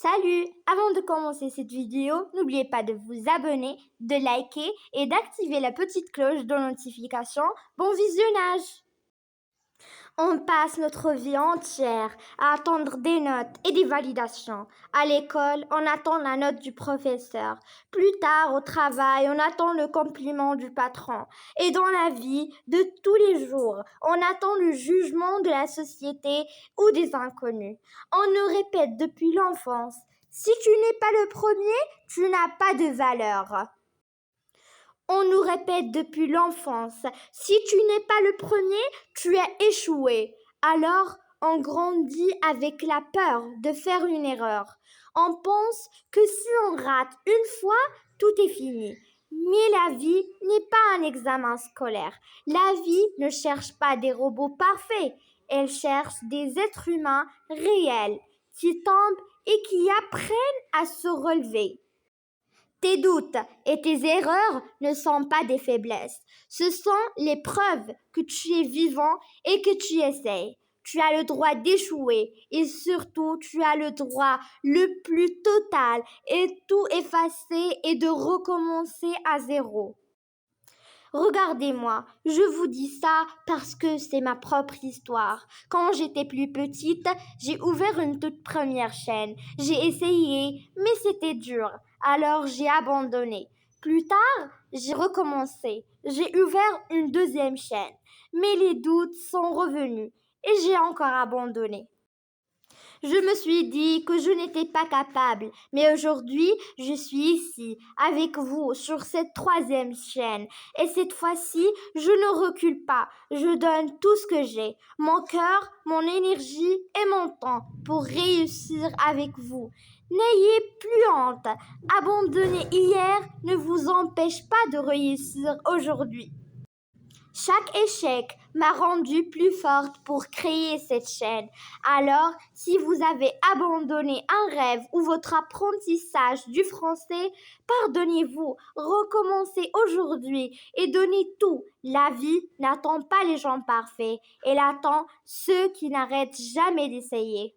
Salut! Avant de commencer cette vidéo, n'oubliez pas de vous abonner, de liker et d'activer la petite cloche de notification. Bon visionnage! On passe notre vie entière à attendre des notes et des validations. À l'école, on attend la note du professeur. Plus tard, au travail, on attend le compliment du patron. Et dans la vie de tous les jours, on attend le jugement de la société ou des inconnus. On nous répète depuis l'enfance, si tu n'es pas le premier, tu n'as pas de valeur. On nous répète depuis l'enfance, si tu n'es pas le premier, tu as échoué. Alors, on grandit avec la peur de faire une erreur. On pense que si on rate une fois, tout est fini. Mais la vie n'est pas un examen scolaire. La vie ne cherche pas des robots parfaits. Elle cherche des êtres humains réels qui tombent et qui apprennent à se relever. Tes doutes et tes erreurs ne sont pas des faiblesses. Ce sont les preuves que tu es vivant et que tu essayes. Tu as le droit d'échouer et surtout tu as le droit le plus total et tout effacer et de recommencer à zéro. Regardez-moi, je vous dis ça parce que c'est ma propre histoire. Quand j'étais plus petite, j'ai ouvert une toute première chaîne. J'ai essayé, mais c'était dur. Alors j'ai abandonné. Plus tard, j'ai recommencé. J'ai ouvert une deuxième chaîne. Mais les doutes sont revenus et j'ai encore abandonné. Je me suis dit que je n'étais pas capable, mais aujourd'hui, je suis ici, avec vous, sur cette troisième chaîne. Et cette fois-ci, je ne recule pas. Je donne tout ce que j'ai, mon cœur, mon énergie et mon temps pour réussir avec vous. N'ayez plus honte. Abandonner hier ne vous empêche pas de réussir aujourd'hui. Chaque échec m'a rendue plus forte pour créer cette chaîne. Alors, si vous avez abandonné un rêve ou votre apprentissage du français, pardonnez-vous, recommencez aujourd'hui et donnez tout. La vie n'attend pas les gens parfaits, elle attend ceux qui n'arrêtent jamais d'essayer.